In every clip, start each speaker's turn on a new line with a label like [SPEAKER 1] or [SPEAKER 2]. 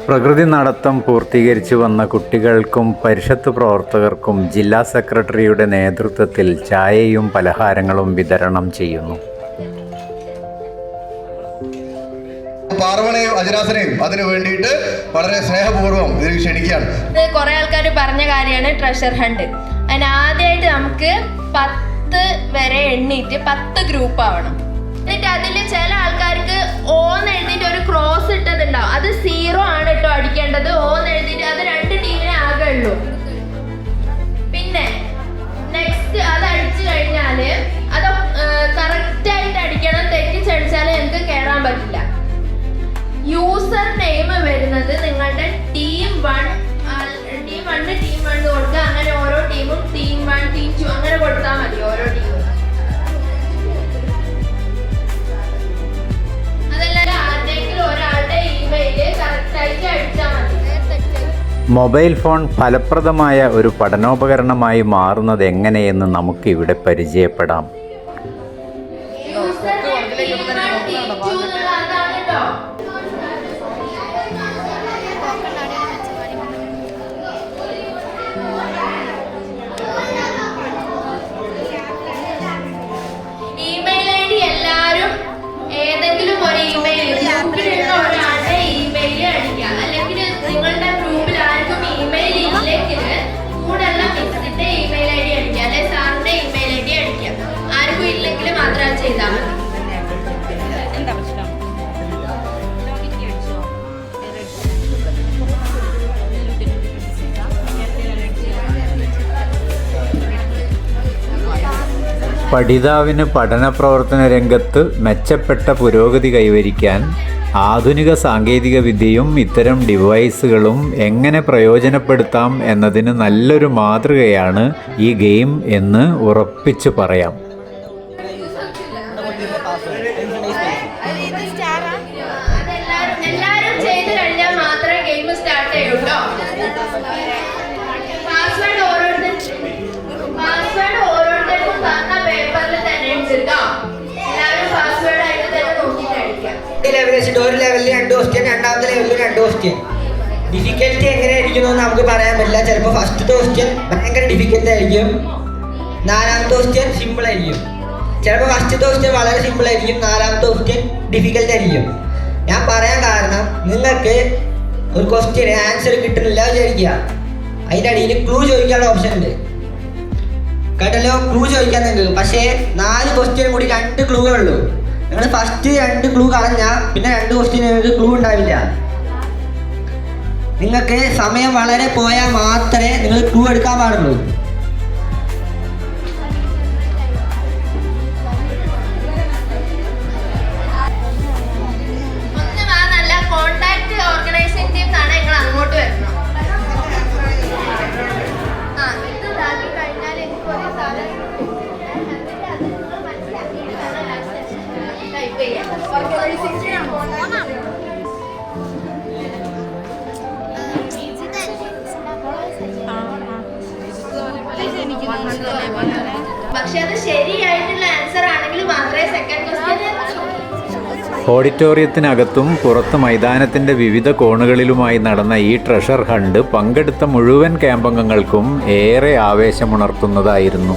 [SPEAKER 1] പ്രകൃതി നടത്തം പൂർത്തീകരിച്ചു വന്ന കുട്ടികൾക്കും പരിഷത്ത് പ്രവർത്തകർക്കും ജില്ലാ സെക്രട്ടറിയുടെ നേതൃത്വത്തിൽ ചായയും പലഹാരങ്ങളും വിതരണം ചെയ്യുന്നു.
[SPEAKER 2] പാർവണയും അജനാസനെയും അതിനു വേണ്ടിയിട്ട് വളരെ സ്നേഹപൂർവ്വം ഇതിൽ ക്ഷണിക്കുകയാണ്.
[SPEAKER 3] കുറെ ആൾക്കാർ പറഞ്ഞ കാര്യമാണ് ട്രഷർ ഹണ്ട്. അതിന് ആദ്യമായിട്ട് നമുക്ക് 10 വരെ എണ്ണിയിട്ട് 10 ഗ്രൂപ്പ് ആവണം. എന്നിട്ട് അതിൽ ചില ആൾക്കാർക്ക് ഓന്ന് എഴുതിയിട്ട് ഒരു ക്രോസ് ഇട്ടതുണ്ടാവും, അത് 0 ആണ് കേട്ടോ അടിക്കേണ്ടത്. ഓന്ന് എഴുതിയിട്ട് അത് 2 ടീമിനെ ആകെ ഉള്ളൂ. പിന്നെ നെക്സ്റ്റ് അത് അടിച്ചു കഴിഞ്ഞാൽ അത് കറക്റ്റായിട്ട് അടിക്കണം. തെറ്റിച്ചടിച്ചാൽ എനിക്ക് കയറാൻ പറ്റില്ല. യൂസർ നെയിം വരുന്നത് നിങ്ങളുടെ ടീം 1 ടീം 1 കൊടുക്കുക. അങ്ങനെ ഓരോ ടീമും ടീം 1 ടീം 2 അങ്ങനെ കൊടുത്താൽ മതി. ഓരോ ടീമും അതല്ലാതെ ആരുടെയെങ്കിലും ഒരാളുടെ ഇമെയില് കറക്റ്റായിട്ട് അടിച്ചാൽ മതി.
[SPEAKER 1] മൊബൈൽ ഫോൺ ഫലപ്രദമായ ഒരു പഠനോപകരണമായി മാറുന്നത് എങ്ങനെയെന്ന് നമുക്ക് ഇവിടെ പരിചയപ്പെടാം. പഠിതാവിന് പഠന പ്രവർത്തന രംഗത്ത് മെച്ചപ്പെട്ട പുരോഗതി കൈവരിക്കാൻ ആധുനിക സാങ്കേതിക വിദ്യയും ഇത്തരം ഡിവൈസുകളും എങ്ങനെ പ്രയോജനപ്പെടുത്താം എന്നതിന് നല്ലൊരു മാതൃകയാണ് ഈ ഗെയിം എന്ന് ഉറപ്പിച്ചു പറയാം.
[SPEAKER 4] ഒരു ലെവലിൽ 2 ക്വസ്റ്റ്യൻ, രണ്ടാമത്തെ ലെവലിൽ 2 ക്വസ്റ്റ്യൻ. ഡിഫിക്കൽറ്റി എങ്ങനെയായിരിക്കുന്നു എന്ന് നമുക്ക് പറയാൻ പറ്റില്ല. ചിലപ്പോൾ ഫസ്റ്റത്തെ ക്വസ്റ്റ്യൻ ഭയങ്കര ഡിഫിക്കൽട്ട് ആയിരിക്കും, 4ാമത്തെ ക്വസ്റ്റ്യൻ സിമ്പിൾ ആയിരിക്കും. ചിലപ്പോൾ ഫസ്റ്റത്തെ ക്വസ്റ്റ്യൻ വളരെ സിമ്പിൾ ആയിരിക്കും, 4ാമത്തെ ക്വസ്റ്റ്യൻ ഡിഫിക്കൽട്ട് ആയിരിക്കും. ഞാൻ പറയാൻ കാരണം, നിങ്ങൾക്ക് ഒരു ക്വസ്റ്റ്യന് ആൻസർ കിട്ടുന്നില്ല വിചാരിക്കുക, അതിൻ്റെ അടിയിൽ ക്ലൂ ചോദിക്കാനുള്ള ഓപ്ഷൻ ഉണ്ട് കേട്ടല്ലോ. ക്ലൂ ചോദിക്കാൻ നിങ്ങൾക്ക്, പക്ഷേ 4 ക്വസ്റ്റ്യൻ കൂടി 2 ക്ലൂകളുള്ളൂ. നിങ്ങൾ ഫസ്റ്റ് 2 ക്ലൂ കളഞ്ഞാൽ പിന്നെ 2 ക്വസ്റ്റ്യൻ നിങ്ങൾക്ക് ക്ലൂ ഉണ്ടാവില്ല. നിങ്ങൾക്ക് സമയം വളരെ പോയാൽ മാത്രമേ നിങ്ങൾ ക്ലൂ എടുക്കാൻ പാടുള്ളൂ.
[SPEAKER 3] പക്ഷെ അത് ശരിയായിട്ടുള്ള ആൻസർ ആണെങ്കിൽ മാത്രമേ സെക്കൻഡ് ക്വസ്റ്റ്യൻ.
[SPEAKER 1] ഓഡിറ്റോറിയത്തിനകത്തും പുറത്ത് മൈതാനത്തിൻ്റെ വിവിധ കോണുകളിലുമായി നടന്ന ഈ ട്രഷർ ഹണ്ട് പങ്കെടുത്ത മുഴുവൻ ക്യാമ്പംഗങ്ങൾക്കും ഏറെ ആവേശമുണർത്തുന്നതായിരുന്നു.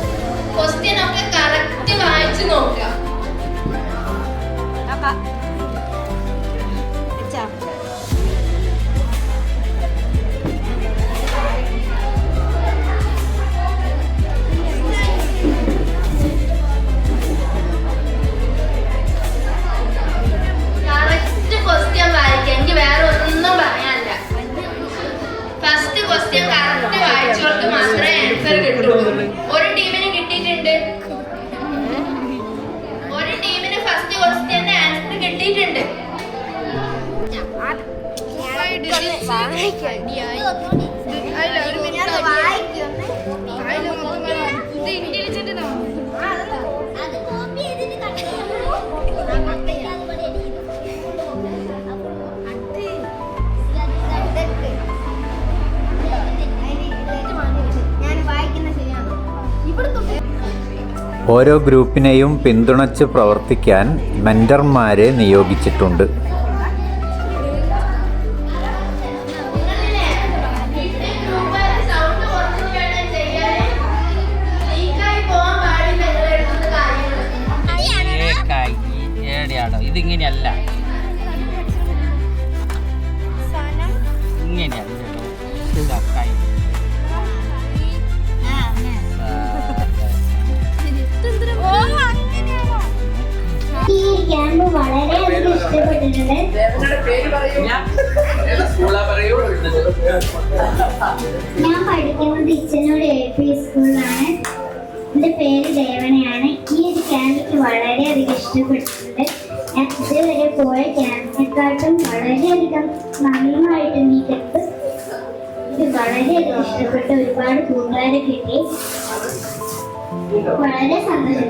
[SPEAKER 3] ഒരു ടീമിന് കിട്ടിയിട്ടുണ്ട്, ഒരു ടീമിന് ഫസ്റ്റ് ക്വസ്റ്റ്യന്റെ ആൻസർ കിട്ടിയിട്ടുണ്ട്.
[SPEAKER 1] ഓരോ ഗ്രൂപ്പിനെയും പിന്തുണച്ച് പ്രവർത്തിക്കാൻ മെന്റർമാരെ നിയോഗിച്ചിട്ടുണ്ട്.
[SPEAKER 5] ഞാൻ പഠിക്കുന്നത് ഇച്ചനോട് AP സ്കൂളിലാണ്. എൻ്റെ പേര് ദേവനയാണ്. ഈ ഒരു ക്യാമ്പ് വളരെയധികം ഇഷ്ടപ്പെട്ടിട്ടുണ്ട്. ഞാൻ ഇതുവരെ പോയ ക്യാമ്പിനെക്കാട്ടും വളരെയധികം നന്നായിട്ടുണ്ട് ഈ ക്യാമ്പ്. എനിക്ക് വളരെയധികം ഇഷ്ടപ്പെട്ട ഒരുപാട് കൂട്ടുകാരെ കിട്ടി. വളരെ സന്തോഷം.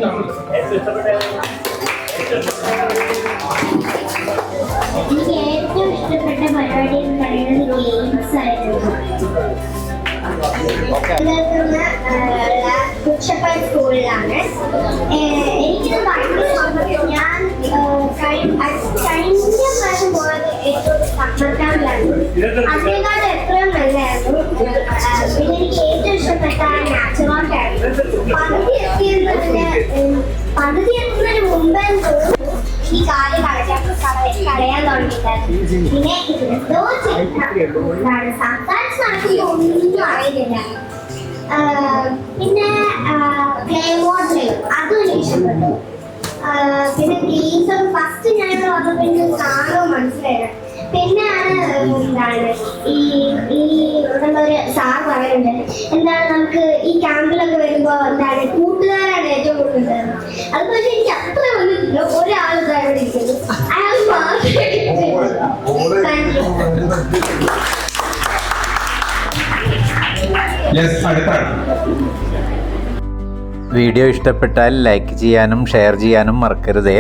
[SPEAKER 5] എനിക്ക് ഏറ്റവും ഇഷ്ടപ്പെട്ട പരിപാടി എന്ന് പറയുന്നത് ഗെയിംസ് ആയിരുന്നു. കുച്ചപ്പൻ സ്കൂളിലാണ്. എനിക്കിത് ഭയങ്കര ഇഷ്ടപ്പെട്ടു. ഞാൻ കഴിഞ്ഞ പ്രാവശ്യം പോയത് ഏറ്റവും സമ്മർ ക്യാമ്പിലാണ്. അതിനേക്കാളും എത്രയും നല്ലതായിരുന്നു. പിന്നെ എനിക്ക് ഏറ്റവും ഇഷ്ടപ്പെട്ട നാച്ചുറോട്ടായിരുന്നു. പകുതി എത്തുന്നതിന് മുമ്പേ തോന്നുന്നു ഈ കാല് കളയാൻ തുടങ്ങിയിട്ടായിരുന്നു. പിന്നെ എന്തോ സംസാരിച്ച് നടക്കുമ്പോൾ ഒന്നും അറിയില്ല. പിന്നെ പ്ലേ മോഡലും അതും എനിക്ക് ഇഷ്ടപ്പെട്ടു. പിന്നെ ഗെയിംസ് ഫസ്റ്റ് ഞാൻ വന്നപ്പോൾ എനിക്ക് കാണുമ്പോൾ മനസ്സിലായത്. പിന്നെയാണ് ഒരു സാർ പറയുന്നുണ്ട് എന്താണ് നമുക്ക് ഈ ക്യാമ്പിലൊക്കെ വരുമ്പോൾ കൂട്ടുകാരാണ് ഏറ്റവും കൂടുതൽ. അത് പക്ഷേ എനിക്ക് അത്ര വന്നിട്ടില്ല. ഒരാൾ ഇവിടെ ഇരിക്കുന്നു, അയാൾ
[SPEAKER 1] വീഡിയോ ഇഷ്ടപ്പെട്ടാൽ ലൈക്ക് ചെയ്യാനും ഷെയർ ചെയ്യാനും മറക്കരുതേ.